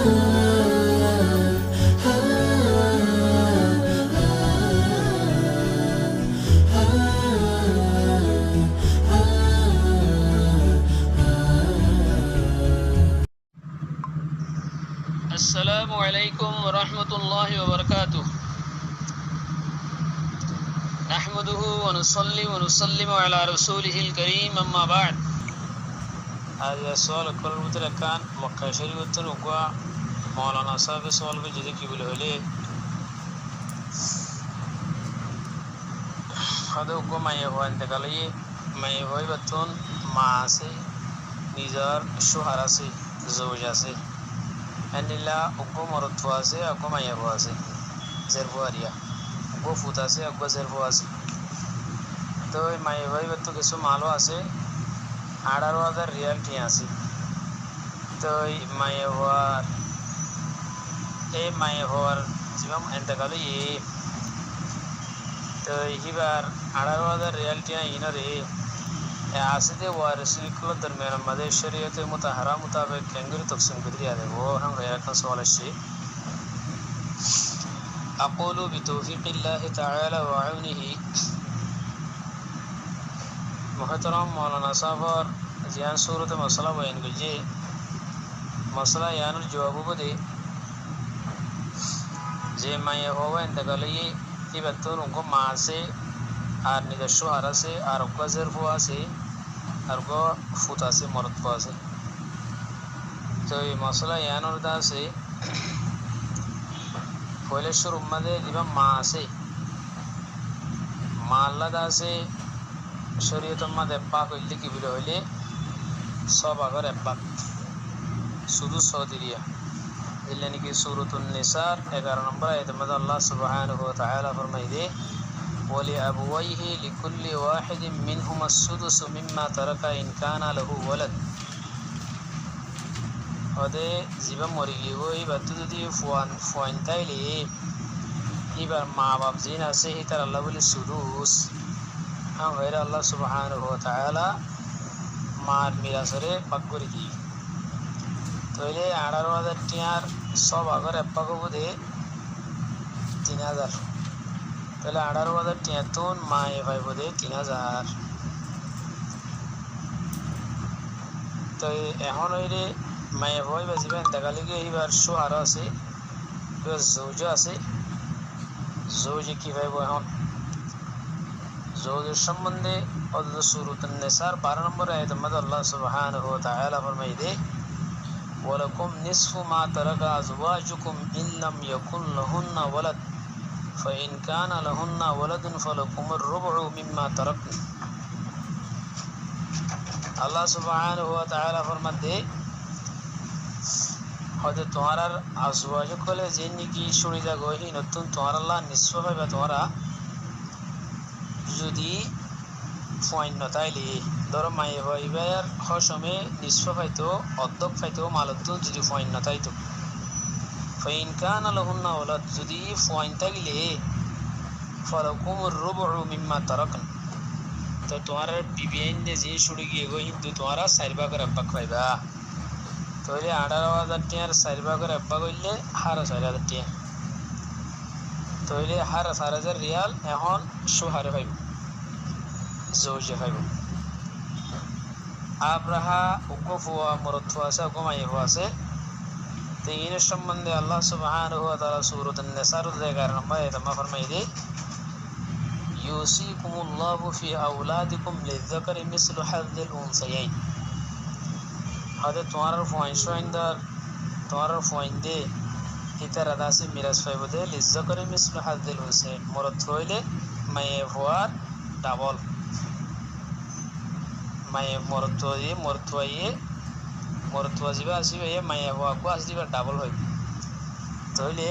আসসালামু আলাইকুম ওয়া রাহমাতুল্লাহি ওয়া বারাকাতুহু নাহমাদুহু ওয়া নুসাল্লি ওয়া নুসাল্লিমু আলা রাসূলিহিল কারীম আম্মা বা'দ আজ সওয়াল করতে কান মক্কা শরীফের উগা মাওলানা সাহেব সওয়াল কে যদি কি বলে হলে হাদা উগা মায়ে হয় ইন্তেকালে মায়ে হয় বতন মা আছে নিজর শোহর আছে জওজ আছে আনিলা উগো মরত্ব আছে উগো মায়ে হয় আছে জেরবুয়ারিয়া উগো ফুত আছে উগো জেরবু আছে তো মায়ে হয় বত কিছু মালও আছে 18,000 রিয়াল ঠিক আছে তো মায়ে হওয়ার জীবন ইন্তেকালে তো হিবার 18,000 রিয়াল টিয়া ইনরে আসিদে ওয়ারিসুল দরমিয়ান মাদে শরীয়তে মুতাহারা মুতাবিক কেঙ্গুরি তকসিম করে দিয়া দেব हम একটা সওয়াল আছে اقول بتوفيق الله تعالى وعونه محترم مولانا साहब जियान सूरत मसला बयान कीजिए मसला यानुल जवाब बदे जे माये होवा इंतकाले ये बतून उनको माँ से আর নিজস্ব হার আছে আর উগা জেরফু আছে আর উগা ফুত আছে মরত্ব আছে তো এই মশলা ইয়ানোর দা আছে পয়লেশ্বর উম্মাদে দিবা মা আছে মা আল্লাহ দা আছে শরীয়ত উম্মাদ এব্বা হইলে কি বলে হইলে সব আগর এব্বা শুধু সৌদিরিয়া দিলে নাকি সূরাতুন নিসার 11 নম্বর আয়াতে মধ্যে আল্লাহ সুবহানাহু ওয়া তাআলা ফরমাই দে ولأبويه لكل واحد منهما السدس مما ترك إن كان له ولد ওদে জীবন মরে গিয়ে এই বাচ্চা যদি ফোন তাইলে এবার মা বাপ জিন আছে তার আল্লাহ বলে সুদুস হ্যাঁ আল্লাহ সুবহানাহু ওয়া তাআলা মার মিরাসরে ভাগ করে দিই তাইলে 18,000 টিয়ার সব আগর এব্বা কবুদে 3,000 তাহলে 18,000 টিয়াতুন মায়ে ভাই বোধে 3,000 তো এখন ওইরে মায়ে ভাই বাজিবে ইন্তেকালে গিয়ে এইবার শোহার আছে জৌজ আছে জৌজে কি ভাইব এখন জৌজের সম্বন্ধে অথচ সূরাতুন নিসার 12 নম্বর আয়াতের মধ্যে আল্লাহ সুবহানাহু ওয়া তাআলা ফরমাই দে ওয়ালাকুম নিসফু মা তারাকা আজওয়াজুকুম ইন লাম ইয়াকুন লাহুন্না ওয়ালাদ فإن كان لهن ولد فلكم الربع مما تركن আল্লাহ সুবহানাহু ওয়া তাআলা ফরমাতে হয়তো তোমার আজওয়াজ কলে যিনি কি শুনিদা গহি নতুন তোমার আল্লাহ নিশ্চয় হবে তোমরা যদি পয়েন্ট নতাইলে ধরো মায়ে ভাইবার হসমে নিশ্চয় হয়তো অর্ধক হয়তো মালতো যদি পয়েন্ট নতাইতো فإن كان لهن ولد যদি পয়েন্ট থাকলে فلكم الربع مما تركن তো তোমার বিবিএন যে শুরু গিয়ে গো হিন্দু তোমার 4 ভাগের আব্বাক পাইবা তাহলে 18,000 টিয়ার 4 ভাগের আব্বা কইলে 4,000 টিয়া তাহলে 4,000 রিয়াল এখন শোহারে পাইব জৌজে পাইব আব্রাহা উকফুয়া মরতফু আছে গোমাইব আছে तीन संबंध अल्लाह सुब्हानहु व तआला सूरत an-निसार 11 नंबर आयत में फरमाई दे यूसीकुमुल्लाहु फी औलादिकुम लिज़्ज़करि मिस्लु हज़्ज़िल उनसयैन हदे तुम्हारा फॉइंशोइंदर तुम्हारा फॉइंदे इतर अदा से मिरास फाइबदे लिज़्ज़करि मिस्लु हज़्ज़िल उनसयैन मरद होइले माये हुआर डबल माये मरद होइए মরত্ব আসবে আসবে মায়া হওয়াকে আসবে ডাবল হইবে তাহলে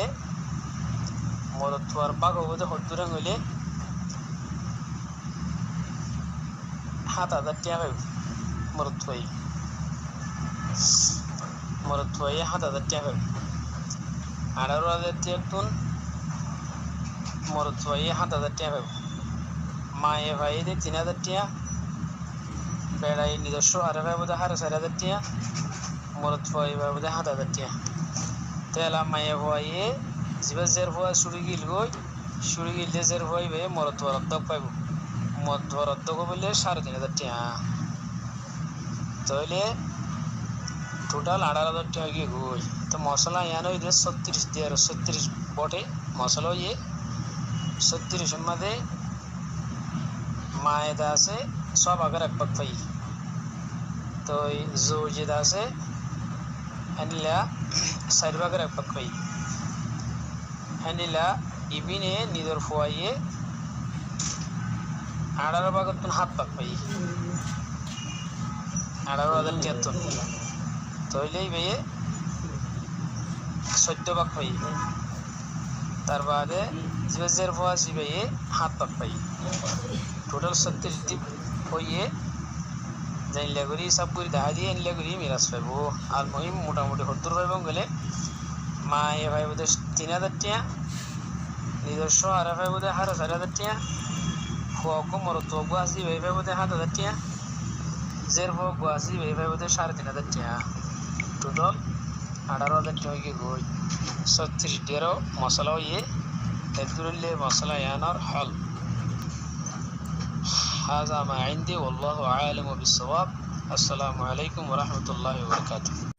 মরত্বর বাঘ হবতে হদ্দুরাং হইলে 7,000 টাকা হইবে মরত্বই 7,000 টাকা হইবে 18,000 টাকা তুন মরত্বই 7,000 টাকা হইবে মায়ে ভাই দে 3,000 টাকা বেড়াই নিজস্ব হারে ভাই বোধ 4,000 টাকা মরদ ফাইবা বোধ 7,000 টাকা তেলা মায়ে হয়ে জিবা জের হওয়া সুরি গিললে জের হইবে মরদ্দর অর্ধক পাইব মধ্যর অর্ধক বললে 3,500 টাকা তাহলে টোটাল 18,000 টাকা গিয়ে গই তো মশলা ইয়ান হইলে 36 দিয়ে 36 বটে মশলা হইয়ে 36 এর মধ্যে মায়েদা আছে সব আগার এক ভাগ পাই তো জৌজিদা আছে এনিলা 4 ভাগের এক ভাগ পাই এনিলা ইবিনে নিদর ফুয়াইয়ে 18 ভাগের তুন 7 ভাগ পাই 18,073 তইলেই ভাইয়ে 14 ভাগ পাই তার বাদে জিবের ফুয়াছি ভাইয়ে 7 ভাগ পাই টোটাল 36 ডিপ হইয়ে জানলে করি সব করে দেখা দিয়ে এনলে করি মিরাজ পাইব আর মহিম মোটামুটি 70 পাইব গেলে মা এ ভাই বোধ 3,000 টাকা নিজস্ব আর ভাই বোধ 4,500 টাকা ফুয়াক মরতব আসি ভাই ভাই বোধ 7,000 টাকা জের ফুয়াক আসি ভাই ভাই বোধ 3,500 টাকা টোটাল 18,000 টাকা গিয়ে গই 36 টাকার মশলা হইয়ে এদগুলো মশলা ইয়ানার হল هذا ما عندي والله عالم بالصواب السلام عليكم ورحمة الله وبركاته